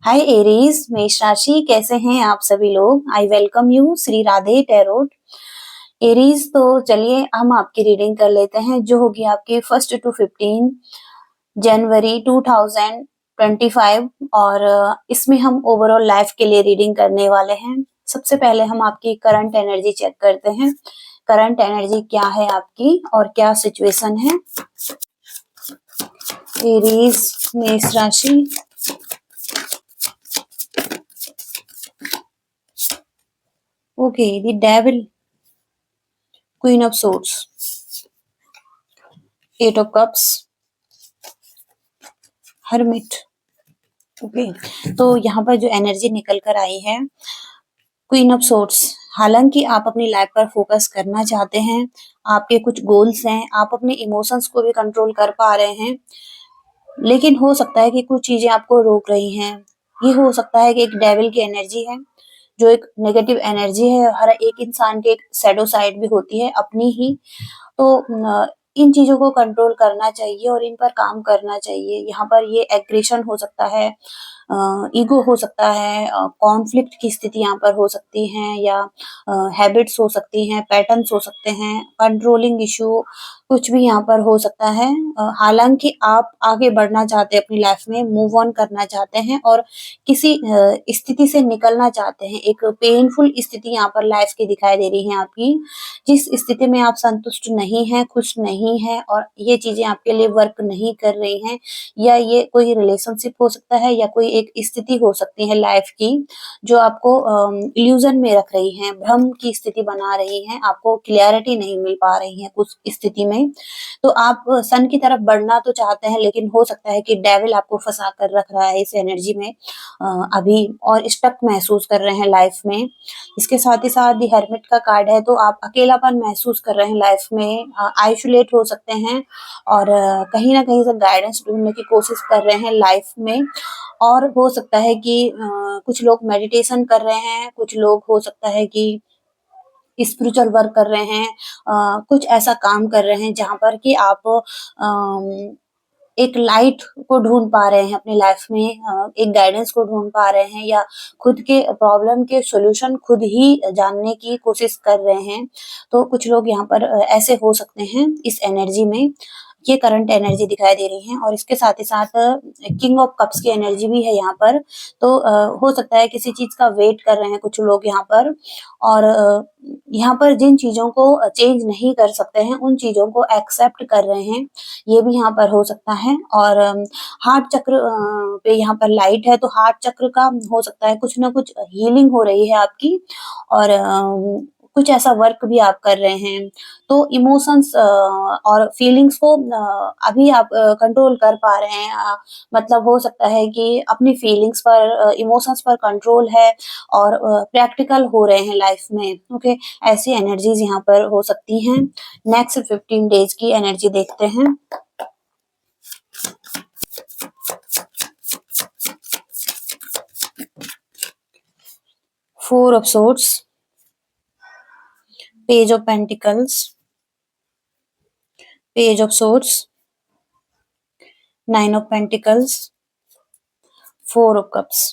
हाय Aries, मेष राशि कैसे हैं आप सभी लोग। I welcome you Shri Radhe tarot. Aries, तो चलिए हम आपकी रीडिंग कर लेते हैं जो होगी आपकी 1 to 15 जनवरी 2025। और इसमें हम ओवरऑल लाइफ के लिए रीडिंग करने वाले हैं। सबसे पहले हम आपकी करंट एनर्जी चेक करते हैं। करंट एनर्जी क्या है आपकी और क्या सिचुएशन है। एरीज मेष राशि, okay, the devil, queen of swords, 8 of cups, hermit. Okay, तो यहाँ पर जो एनर्जी निकल कर आई है, क्वीन ऑफ सोर्ड्स। हालांकि आप अपनी लाइफ पर फोकस करना चाहते हैं, आपके कुछ गोल्स हैं, आप अपने इमोशंस को भी कंट्रोल कर पा रहे हैं, लेकिन हो सकता है कि कुछ चीजें आपको रोक रही हैं। ये हो सकता है कि एक डेविल की एनर्जी है, जो एक नेगेटिव एनर्जी है। हर एक इंसान के एक शैडो साइड भी होती है अपनी ही। तो इन चीजों को कंट्रोल करना चाहिए और इन पर काम करना चाहिए। यहाँ पर ये एग्रेशन हो सकता है, ईगो हो सकता है, कॉन्फ्लिक्ट की स्थिति यहाँ पर हो सकती है, या हैबिट्स हो सकती हैं, पैटर्न्स हो सकते हैं, कंट्रोलिंग इशू, कुछ भी यहाँ पर हो सकता है। हालांकि आप आगे बढ़ना चाहते हैं अपनी लाइफ में, मूव ऑन करना चाहते हैं और किसी स्थिति से निकलना चाहते हैं। एक पेनफुल स्थिति यहाँ पर लाइफ की दिखाई दे रही है आपकी, जिस स्थिति में आप संतुष्ट नहीं हैं, खुश नहीं हैं और ये चीजें आपके लिए वर्क नहीं कर रही हैं, या ये कोई रिलेशनशिप हो सकता है या कोई एक स्थिति हो सकती है लाइफ की, जो आपको इल्यूजन में रख रही है, भ्रम की स्थिति बना रही है, आपको क्लियरिटी नहीं मिल पा रही है कुछ स्थिति में। तो आप सन की तरफ बढ़ना तो चाहते हैं, लेकिन हो सकता है कि डेविल आपको फंसा कर रख रहा है इस एनर्जी में अभी, और स्टक महसूस कर रहे हैं लाइफ में। इसके साथ ही साथ दी हर्मिट का कार्ड है, तो आप अकेलापन महसूस कर रहे हैं लाइफ में, आइसोलेट हो सकते हैं और कहीं ना कहीं से गाइडेंस ढूंढने की कोशिश कर रहे हैं लाइफ में। और हो सकता है कि कुछ लोग मेडिटेशन कर रहे हैं, कुछ लोग हो सकता है कि स्पिरिचुअल वर्क कर रहे हैं, कुछ ऐसा काम कर रहे हैं जहां पर कि आप एक लाइट को ढूंढ पा रहे हैं अपनी लाइफ में, एक गाइडेंस को ढूंढ पा रहे हैं, या खुद के प्रॉब्लम के सॉल्यूशन खुद ही जानने की कोशिश कर रहे हैं। तो कुछ लोग यहाँ पर ऐसे हो सकते हैं इस एनर्जी में। ये करंट एनर्जी दिखाई दे रही है और इसके साथ ही साथ किंग ऑफ कप्स की एनर्जी भी है यहाँ पर। तो हो सकता है किसी चीज का वेट कर रहे हैं कुछ लोग यहाँ पर, और यहाँ पर जिन चीजों को चेंज नहीं कर सकते हैं उन चीजों को एक्सेप्ट कर रहे हैं, ये भी यहाँ पर हो सकता है। और हार्ट चक्र पे यहाँ पर लाइट है, तो हार्ट चक्र का हो सकता है कुछ ना कुछ हीलिंग हो रही है आपकी, और कुछ ऐसा वर्क भी आप कर रहे हैं। तो इमोशंस और फीलिंग्स को अभी आप कंट्रोल कर पा रहे हैं। मतलब हो सकता है कि अपनी फीलिंग्स पर, इमोशंस पर कंट्रोल है और प्रैक्टिकल हो रहे हैं लाइफ में। ओके, ऐसी एनर्जीज यहाँ पर हो सकती हैं। नेक्स्ट 15 डेज की एनर्जी देखते हैं। Four of swords, page of pentacles, page of swords, 9 of pentacles, 4 of cups.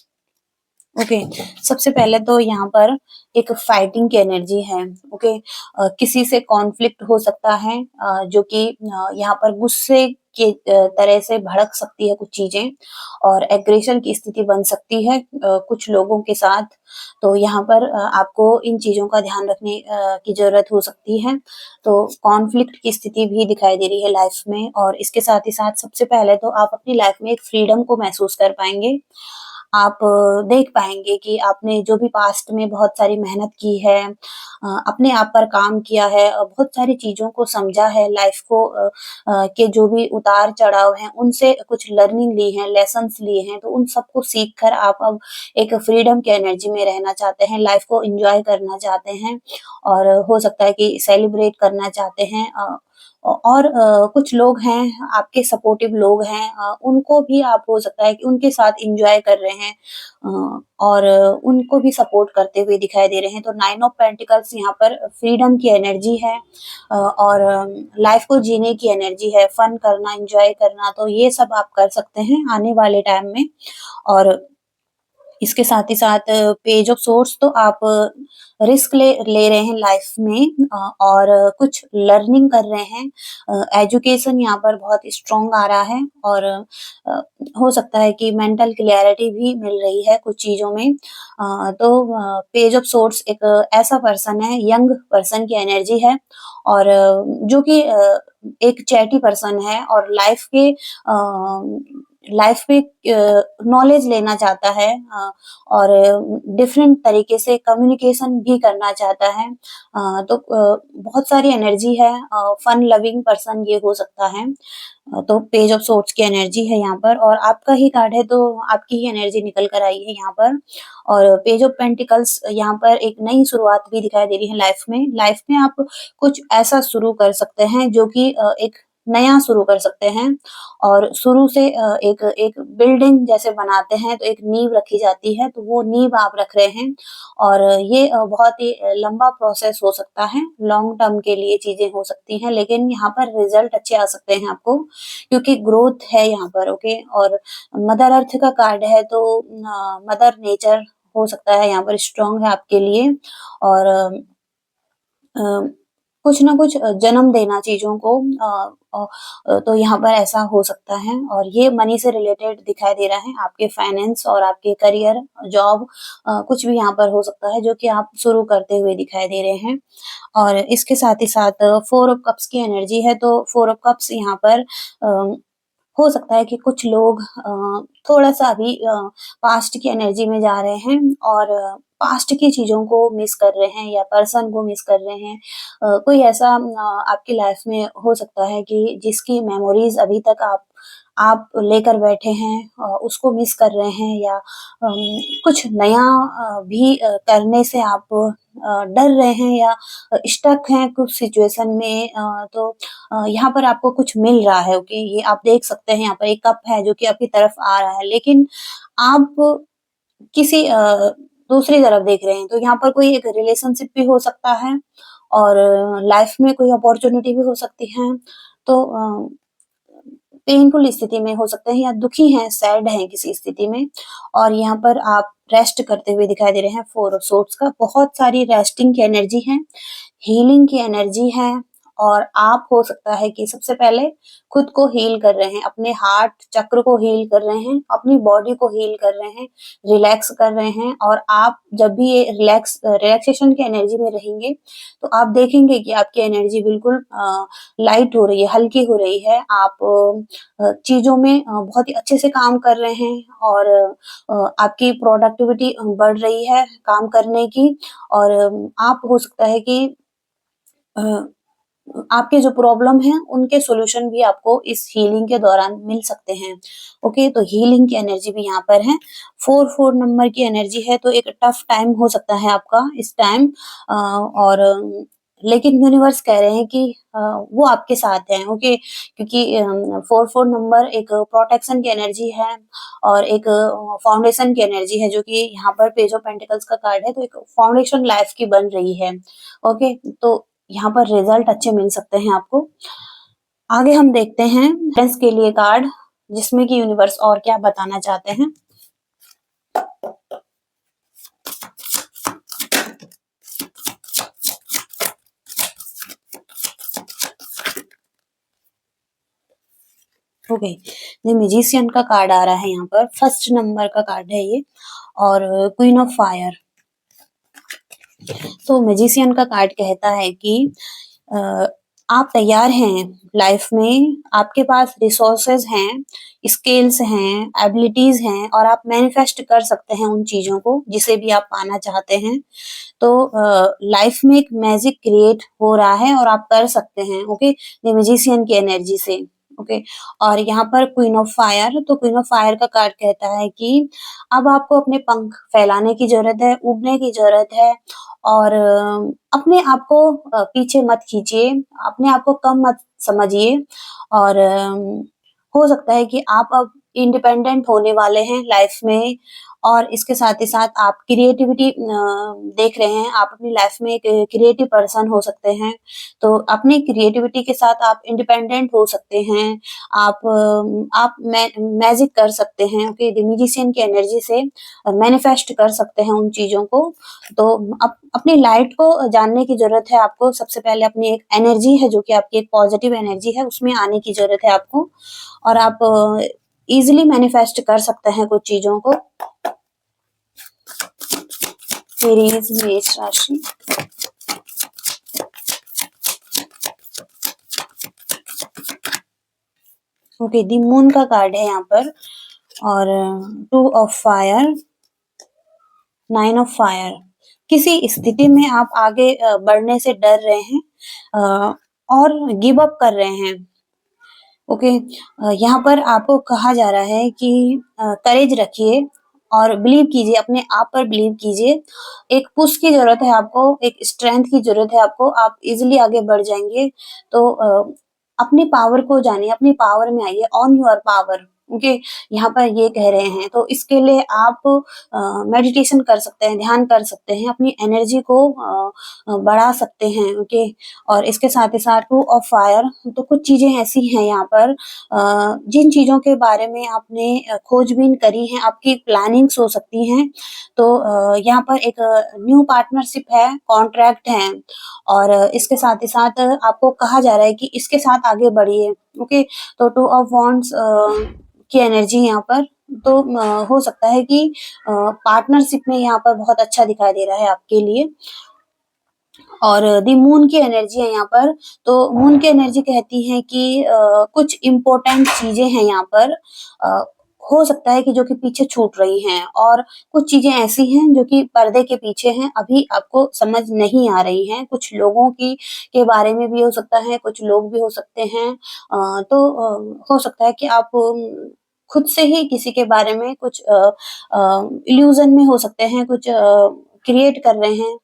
Okay, सबसे पहले तो यहाँ पर एक फाइटिंग की एनर्जी है। ओके, किसी से कॉन्फ्लिक्ट हो सकता है, जो कि यहाँ पर गुस्से के तरह से भड़क सकती है कुछ चीजें, और एग्रेशन की स्थिति बन सकती है कुछ लोगों के साथ। तो यहाँ पर आपको इन चीजों का ध्यान रखने की जरूरत हो सकती है। तो कॉन्फ्लिक्ट की स्थिति भी दिखाई दे रही है लाइफ में, और इसके साथ ही साथ सबसे पहले तो आप अपनी लाइफ में एक फ्रीडम को महसूस कर पाएंगे। आप देख पाएंगे कि आपने जो भी पास्ट में बहुत सारी मेहनत की है, अपने आप पर काम किया है, बहुत सारी चीजों को समझा है, लाइफ को के जो भी उतार चढ़ाव हैं उनसे कुछ लर्निंग ली है, लेसन्स लिए हैं, तो उन सबको सीख कर आप अब एक फ्रीडम की एनर्जी में रहना चाहते हैं, लाइफ को एंजॉय करना चाहते हैं, और हो सकता है कि सेलिब्रेट करना चाहते हैं। और कुछ लोग हैं आपके सपोर्टिव लोग हैं, उनको भी आप हो सकता है कि उनके साथ एंजॉय कर रहे हैं, और उनको भी सपोर्ट करते हुए दिखाई दे रहे हैं। तो 9 ऑफ पेंटिकल्स यहाँ पर फ्रीडम की एनर्जी है, और लाइफ को जीने की एनर्जी है, फन करना, एंजॉय करना। तो ये सब आप कर सकते हैं आने वाले टाइम में। और इसके साथ ही साथ पेज ऑफ सोर्स तो आप रिस्क ले रहे हैं लाइफ में और कुछ लर्निंग कर रहे हैं। एजुकेशन यहाँ पर बहुत स्ट्रॉन्ग आ रहा है और हो सकता है कि मेंटल क्लैरिटी भी मिल रही है कुछ चीज़ों में। तो पेज ऑफ सोर्स एक ऐसा पर्सन है, यंग पर्सन की एनर्जी है और जो कि एक चैटी पर्सन है और लाइफ पे नॉलेज लेना चाहता है और डिफरेंट तरीके से कम्युनिकेशन भी करना चाहता है। तो बहुत सारी एनर्जी है, फन लविंग पर्सन ये हो सकता है। तो पेज ऑफ सोर्ड्स की एनर्जी है यहाँ पर और आपका ही कार्ड है तो आपकी ही एनर्जी निकल कर आई है यहाँ पर। और पेज ऑफ पेंटिकल्स यहाँ पर एक नई शुरुआत भी दिखाई दे रही है लाइफ में। लाइफ में आप कुछ ऐसा शुरू कर सकते हैं जो कि एक नया शुरू कर सकते हैं और शुरू से एक एक बिल्डिंग जैसे बनाते हैं तो एक नींव रखी जाती है, तो वो नींव आप रख रहे हैं और ये बहुत ही लंबा प्रोसेस हो सकता है, लॉन्ग टर्म के लिए चीजें हो सकती हैं, लेकिन यहाँ पर रिजल्ट अच्छे आ सकते हैं आपको क्योंकि ग्रोथ है यहाँ पर। ओके, और मदर अर्थ का कार्ड है तो मदर नेचर हो सकता है यहाँ पर स्ट्रांग है आपके लिए और अ, कुछ ना कुछ जन्म देना चीज़ों को तो यहाँ पर ऐसा हो सकता है और ये मनी से रिलेटेड दिखाई दे रहा है। आपके फाइनेंस और आपके करियर, जॉब कुछ भी यहाँ पर हो सकता है जो कि आप शुरू करते हुए दिखाई दे रहे हैं। और इसके साथ ही साथ 4 ऑफ कप्स की एनर्जी है तो 4 ऑफ कप्स यहाँ पर हो सकता है कि कुछ लोग थोड़ा-सा अभी पास्ट की एनर्जी में जा रहे हैं और पास्ट की चीज़ों को मिस कर रहे हैं या पर्सन को मिस कर रहे हैं। कोई ऐसा आपकी लाइफ में हो सकता है कि जिसकी मेमोरीज़ अभी तक आप लेकर बैठे हैं उसको मिस कर रहे हैं या कुछ नया भी करने से आप डर रहे हैं या स्टक हैं कुछ सिचुएशन में तो यहाँ पर आपको कुछ मिल रहा है। ओके, ये आप देख सकते हैं यहाँ पर एक कप है जो कि आपकी तरफ आ रहा है लेकिन आप किसी दूसरी तरफ देख रहे हैं तो यहाँ पर कोई एक रिलेशनशिप भी हो सकता है और लाइफ में कोई अपॉर्चुनिटी भी हो सकती है। तो पेनफुल स्थिति में हो सकते हैं या दुखी हैं, सैड हैं किसी स्थिति में और यहाँ पर आप रेस्ट करते हुए दिखाई दे रहे हैं। 4 ऑफ सोर्ड्स का बहुत सारी रेस्टिंग की एनर्जी है, हीलिंग की एनर्जी है और आप हो सकता है कि सबसे पहले खुद को हील कर रहे हैं, अपने हार्ट चक्र को हील कर रहे हैं, अपनी बॉडी को हील कर रहे हैं, रिलैक्स कर रहे हैं और आप जब भी ये रिलैक्सेशन की एनर्जी में रहेंगे, तो आप देखेंगे कि आपकी एनर्जी बिल्कुल लाइट हो रही है, हल्की हो रही है। आप चीज़ों में बहुत ही अच्छे से काम कर रहे हैं और आपकी प्रोडक्टिविटी बढ़ रही है काम करने की और आप हो सकता है कि अ, आपके जो प्रॉब्लम है उनके सॉल्यूशन भी आपको इस हीलिंग के दौरान मिल सकते हैं। ओके, तो हीलिंग की एनर्जी भी यहाँ पर है। 4 नंबर की एनर्जी है तो एक टफ टाइम हो सकता है आपका इस टाइम और लेकिन यूनिवर्स कह रहे हैं कि वो आपके साथ हैं। ओके, क्योंकि 4 नंबर एक प्रोटेक्शन की एनर्जी है और एक फाउंडेशन की एनर्जी है जो कि यहाँ पर पेज ऑफ पेंटिकल्स का कार्ड है तो एक फाउंडेशन लाइफ की बन रही है। ओके, तो यहाँ पर रिजल्ट अच्छे मिल सकते हैं आपको। आगे हम देखते हैं फ्रेंड्स के लिए कार्ड जिसमें कि यूनिवर्स और क्या बताना चाहते हैं। ओके, द मैजिशियन का कार्ड आ रहा है यहाँ पर, फर्स्ट नंबर का कार्ड है ये और क्वीन ऑफ फायर। तो मैजिशियन का कार्ड कहता है कि अ, आप तैयार हैं लाइफ में, आपके पास रिसोर्सेज हैं, स्किल्स हैं, एबिलिटीज हैं और आप मैनिफेस्ट कर सकते हैं उन चीजों को जिसे भी आप पाना चाहते हैं। तो लाइफ में एक मैजिक क्रिएट हो रहा है और आप कर सकते हैं। ओके, द मैजिशियन की एनर्जी से। ओके, और यहाँ पर क्वीन ऑफ फायर, तो क्वीन ऑफ फायर का कार्ड कहता है कि अब आपको अपने पंख फैलाने की जरूरत है, उड़ने की जरूरत है और अपने आप को पीछे मत खींचिए, अपने आप को कम मत समझिए और हो सकता है कि आप अब इंडिपेंडेंट होने वाले हैं लाइफ में और इसके साथ ही साथ आप क्रिएटिविटी देख रहे हैं, आप अपनी लाइफ में एक क्रिएटिव पर्सन हो सकते हैं। तो अपनी क्रिएटिविटी के साथ आप इंडिपेंडेंट हो सकते हैं। आप मैजिक कर सकते हैं, ओके, द म्यूजिशियन की एनर्जी से मैनिफेस्ट कर सकते हैं उन चीज़ों को। तो अपनी लाइट को जानने की ज़रूरत है आपको। सबसे पहले अपनी एक एनर्जी है जो कि आपकी एक पॉजिटिव एनर्जी है, उसमें आने की ज़रूरत है आपको, और आप ईज़िली मैनिफेस्ट कर सकते हैं कुछ चीज़ों को। एरीज मेष राशि, ओके, द मून का कार्ड है यहाँ पर, और 2 ऑफ फायर, 9 ऑफ फायर। किसी स्थिति में आप आगे बढ़ने से डर रहे हैं और गिव अप कर रहे हैं, ओके। यहाँ पर आपको कहा जा रहा है कि करेज रखिए और बिलीव कीजिए, अपने आप पर बिलीव कीजिए। एक पुश की जरूरत है आपको, एक स्ट्रेंथ की जरूरत है आपको, आप इजीली आगे बढ़ जाएंगे। तो अपनी पावर को जानिए, अपनी पावर में आइए, ऑन योर पावर, ओके, यहाँ पर ये कह रहे हैं। तो इसके लिए आप मेडिटेशन कर सकते हैं, ध्यान कर सकते हैं, अपनी एनर्जी को बढ़ा सकते हैं, ओके। और इसके साथ ही साथ 2 ऑफ फायर, तो कुछ चीजें ऐसी हैं यहाँ पर जिन चीजों के बारे में आपने खोजबीन करी है, आपकी प्लानिंग्स हो सकती हैं। तो यहाँ पर एक न्यू पार्टनरशिप है, कॉन्ट्रैक्ट है, और इसके साथ ही साथ आपको कहा जा रहा है कि इसके साथ आगे बढ़िए, ओके। तो 2 ऑफ वॉन्ड्स की एनर्जी यहाँ पर, तो हो सकता है कि पार्टनरशिप में यहाँ पर बहुत अच्छा दिखाई दे रहा है आपके लिए। और दी मून की एनर्जी है यहाँ पर, तो मून की एनर्जी कहती है कि कुछ इम्पोर्टेंट चीजें हैं यहाँ पर, हो सकता है कि जो कि पीछे छूट रही हैं, और कुछ चीजें ऐसी हैं जो कि पर्दे के पीछे हैं, अभी आपको समझ नहीं आ रही हैं। कुछ लोगों की के बारे में भी हो सकता है, कुछ लोग भी हो सकते हैं। तो हो सकता है कि आप खुद से ही किसी के बारे में कुछ इल्यूजन में हो सकते हैं, कुछ क्रिएट कर रहे हैं।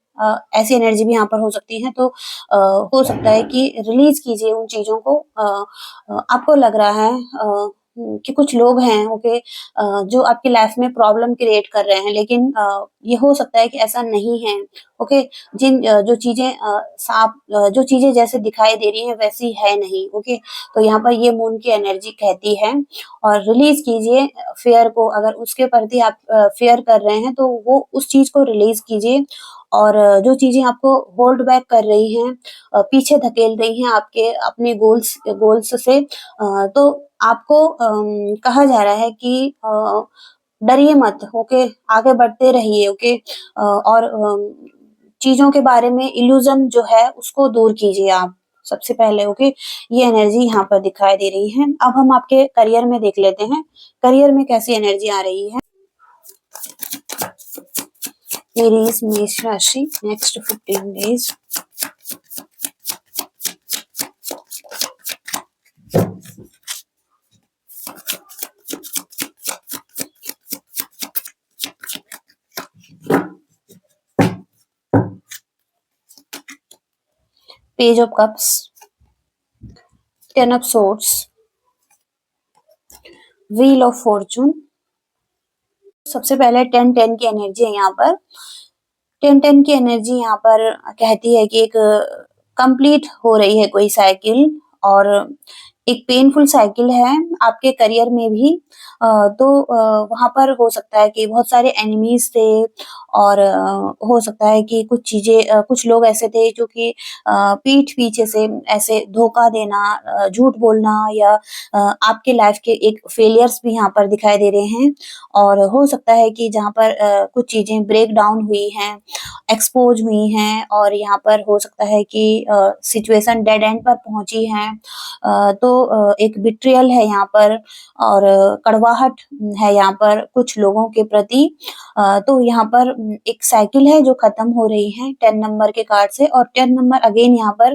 ऐसी एनर्जी भी यहाँ पर हो सकती है। तो हो सकता है कि रिलीज कीजिए उन चीजों को। आपको लग रहा है कि कुछ लोग हैं, ओके, जो आपकी लाइफ में प्रॉब्लम क्रिएट कर रहे हैं, लेकिन ये हो सकता है कि ऐसा नहीं है, ओके। जो चीजें साफ, जो चीजें जैसे दिखाई दे रही हैं वैसी है नहीं, ओके। तो यहाँ पर ये मून की एनर्जी कहती है। और रिलीज कीजिए फेयर को, अगर उसके प्रति आप फेयर कर रहे हैं तो वो उस चीज को रिलीज कीजिए। और जो चीजें आपको होल्ड बैक कर रही हैं, पीछे धकेल रही हैं आपके अपने गोल्स से, तो आपको कहा जा रहा है कि डरिए मत, ओके, आगे बढ़ते रहिए, ओके। और चीजों के बारे में इल्यूजन जो है उसको दूर कीजिए आप सबसे पहले, ओके। ये एनर्जी यहाँ पर दिखाई दे रही है। अब हम आपके करियर में देख लेते हैं, करियर में कैसी एनर्जी आ रही है। एरीज मेष राशि, next 15 days. Page of cups, 10 of swords, wheel of Fortune. सबसे पहले 10-10 की एनर्जी है यहाँ पर। 10-10 की एनर्जी यहाँ पर कहती है कि एक कंप्लीट हो रही है कोई साइकिल, और एक पेनफुल साइकिल है आपके करियर में भी। तो वहां पर हो सकता है कि बहुत सारे एनिमीज थे, और हो सकता है कि कुछ चीजें, कुछ लोग ऐसे थे जो कि पीठ पीछे से ऐसे धोखा देना, झूठ बोलना, या आपके लाइफ के एक फेलियर्स भी यहाँ पर दिखाई दे रहे हैं। और हो सकता है कि जहाँ पर कुछ चीजें ब्रेक डाउन हुई हैं, एक्सपोज हुई हैं, और यहाँ पर हो सकता है कि सिचुएशन डेड एंड पर पहुंची है। तो एक बिट्रियल है यहाँ पर, और कड़वाहट है यहाँ पर कुछ लोगों के प्रति। तो यहाँ पर एक साइकिल है जो खत्म हो रही है 10 नंबर के कार्ड से, और 10 नंबर अगेन यहाँ पर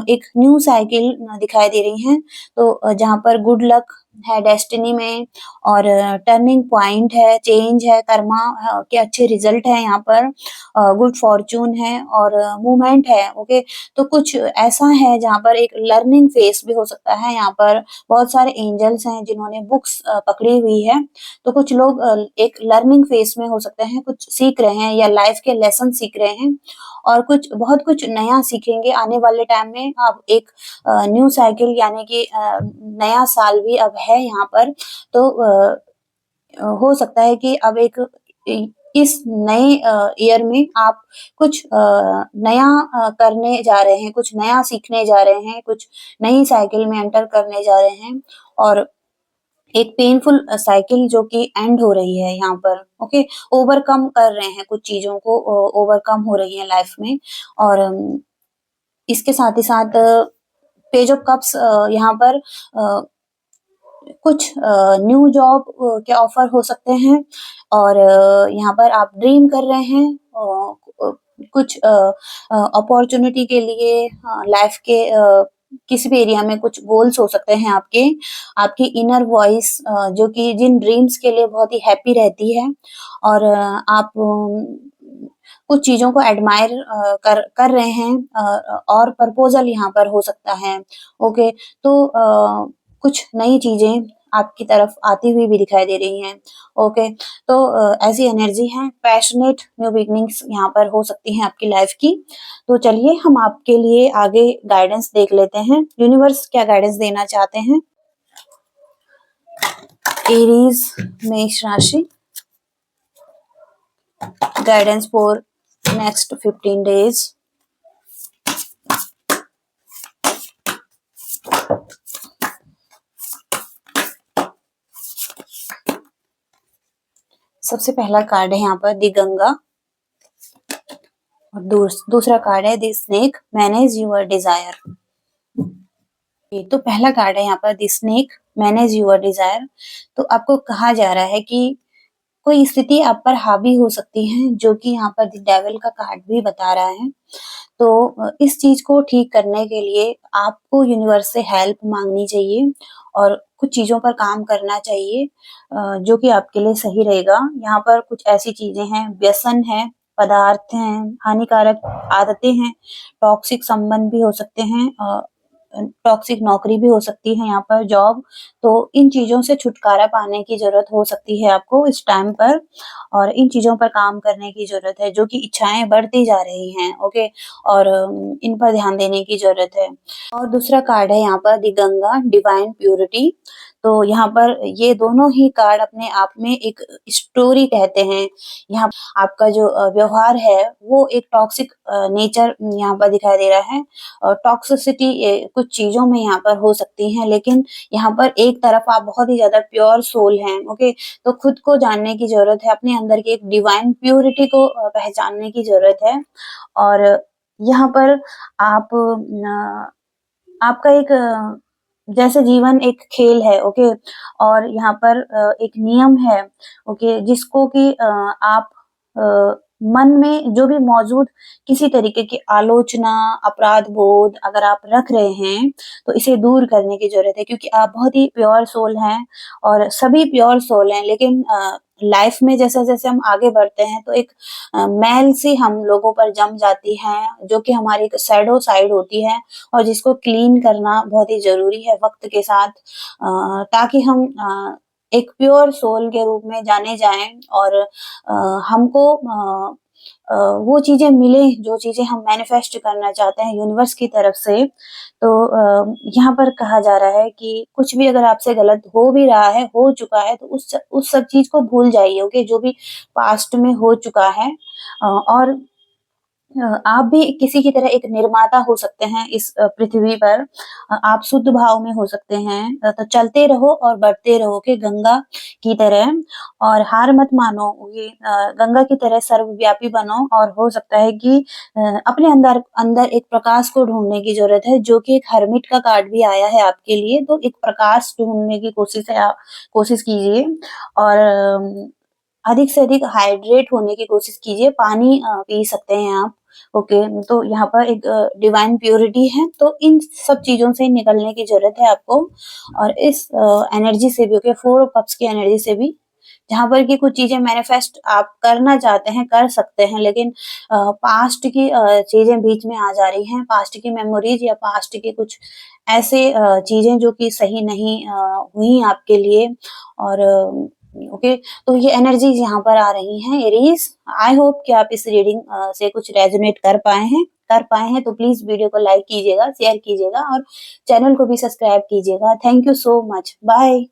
एक न्यू साइकिल दिखाई दे रही है। तो जहाँ पर गुड लक, है डेस्टिनी में, और टर्निंग पॉइंट है, चेंज है, कर्मा के अच्छे रिजल्ट है यहाँ पर, गुड फॉर्चून है और मूवमेंट है। ओके, तो कुछ ऐसा है जहाँ पर एक लर्निंग फेस भी हो सकता है। यहाँ पर बहुत सारे एंजल्स हैं जिन्होंने बुक्स पकड़ी हुई है, तो कुछ लोग एक लर्निंग फेस में हो सकते हैं, कुछ सीख रहे हैं या लाइफ के लेसन सीख रहे हैं, और कुछ बहुत कुछ नया सीखेंगे आने वाले टाइम में। अब एक न्यू साइकिल यानी कि नया साल भी अब है यहाँ पर, तो हो सकता है कि अब एक इस नए ईयर में आप कुछ नया करने जा रहे हैं, कुछ नया सीखने जा रहे हैं, कुछ नई साइकिल में एंटर करने जा रहे हैं, और एक पेनफुल साइकिल जो कि एंड हो रही है यहाँ पर। ओके, ओवरकम कर रहे हैं, कुछ चीजों को ओवरकम हो रही है लाइफ में। और इसके साथ ही साथ पेज ऑफ कप्स यहाँ पर कुछ न्यू जॉब के ऑफर हो सकते हैं, और यहाँ पर आप ड्रीम कर रहे हैं कुछ अपॉर्चुनिटी के लिए, लाइफ के किसी भी एरिया में कुछ गोल्स हो सकते हैं आपके। आपकी इनर वॉइस जो कि जिन ड्रीम्स के लिए बहुत ही हैप्पी रहती है, और आप कुछ चीजों को एडमायर कर रहे हैं, और प्रपोजल यहाँ पर हो सकता है। ओके, तो कुछ नई चीजें आपकी तरफ आती हुई भी दिखाई दे रही हैं। ओके, तो ऐसी एनर्जी है, पैशनेट न्यू बिगनिंग्स यहाँ पर हो सकती हैं आपकी लाइफ की। तो चलिए हम आपके लिए आगे गाइडेंस देख लेते हैं, यूनिवर्स क्या गाइडेंस देना चाहते हैं। एरीज मेष राशि, गाइडेंस फॉर नेक्स्ट 15 days। सबसे पहला कार्ड है यहाँ पर दी गंगा, और दूसरा कार्ड है दी स्नेक, मैनेज योर डिजायर। तो पहला कार्ड है यहाँ पर दी स्नेक, मैनेज योर डिजायर। तो आपको कहा जा रहा है कि कोई स्थिति आप पर हावी हो सकती है, जो कि यहाँ पर द डेविल का कार्ड भी बता रहा है। तो इस चीज को ठीक करने के लिए आपको यूनिवर्स से हेल्प मांगनी चाहिए, और कुछ चीजों पर काम करना चाहिए जो कि आपके लिए सही रहेगा। यहाँ पर कुछ ऐसी चीजें हैं, व्यसन है, पदार्थ हैं, हानिकारक आदतें हैं, टॉक्सिक संबंध भी हो सकते हैं, टॉक्सिक नौकरी भी हो सकती है यहाँ पर, जॉब। तो इन चीजों से छुटकारा पाने की जरूरत हो सकती है आपको इस टाइम पर, और इन चीजों पर काम करने की जरूरत है, जो कि इच्छाएं बढ़ती जा रही हैं। ओके, और इन पर ध्यान देने की जरूरत है। और दूसरा कार्ड है यहाँ पर दी गंगा, डिवाइन प्योरिटी। तो यहाँ पर ये दोनों ही कार्ड अपने आप में एक स्टोरी कहते हैं। यहाँ आपका जो व्यवहार है वो एक टॉक्सिक नेचर यहाँ पर दिखाई दे रहा है, टॉक्सिसिटी कुछ चीजों में यहाँ पर हो सकती है, लेकिन यहाँ पर एक तरफ आप बहुत ही ज्यादा प्योर सोल हैं। ओके, तो खुद को जानने की जरूरत है, अपने अंदर की एक डिवाइन प्योरिटी को पहचानने की जरूरत है। और यहाँ पर आप आपका एक जैसे जीवन एक खेल है। ओके, और यहाँ पर एक नियम है। ओके, जिसको कि आप मन में जो भी मौजूद किसी तरीके की आलोचना, अपराध बोध अगर आप रख रहे हैं, तो इसे दूर करने की जरूरत है, क्योंकि आप बहुत ही प्योर सोल हैं, और सभी प्योर सोल हैं। लेकिन लाइफ में जैसे जैसे हम आगे बढ़ते हैं, तो एक मैल सी हम लोगों पर जम जाती है, जो कि हमारी एक शैडो साइड होती है, और जिसको क्लीन करना बहुत ही जरूरी है वक्त के साथ, ताकि हम एक प्योर सोल के रूप में जाने जाएं, और हमको वो चीजें मिले जो चीजें हम मैनिफेस्ट करना चाहते हैं यूनिवर्स की तरफ से। तो यहाँ पर कहा जा रहा है कि कुछ भी अगर आपसे गलत हो भी रहा है, हो चुका है, तो उस सब चीज को भूल जाइए। ओके, जो भी पास्ट में हो चुका है, और आप भी किसी की तरह एक निर्माता हो सकते हैं इस पृथ्वी पर। आप शुद्ध भाव में हो सकते हैं, तो चलते रहो और बढ़ते रहो के गंगा की तरह, और हार मत मानो। ये गंगा की तरह सर्वव्यापी बनो, और हो सकता है कि अपने अंदर अंदर एक प्रकाश को ढूंढने की जरूरत है, जो कि एक हर्मिट का कार्ड भी आया है आपके लिए। तो एक प्रकाश ढूंढने की कोशिश कीजिए, और अधिक से अधिक हाइड्रेट होने की कोशिश कीजिए। पानी पी सकते हैं आप, ओके, तो यहाँ पर एक डिवाइन प्योरिटी है, तो इन सब चीज़ों से निकलने की ज़रूरत है आपको और इस एनर्जी से भी ओके 4 कप्स की एनर्जी से भी जहाँ पर कि कुछ चीज़ें मैनिफेस्ट आप करना चाहते हैं, कर सकते हैं, लेकिन पास्ट की चीज़ें बीच में आ जा रही हैं, पास्ट की मेमोरीज़ या पास्ट के कुछ ऐसे चीज़ें जो कि सही नहीं हुई आपके लिए और ओके, तो ये एनर्जीज़ यहाँ पर आ रही हैं एरीज़। आई होप कि आप इस रीडिंग से कुछ रेज़ोनेट कर पाए हैं, तो प्लीज़ वीडियो को लाइक कीजिएगा, शेयर कीजिएगा और चैनल को भी सब्सक्राइब कीजिएगा। Thank you so much. Bye.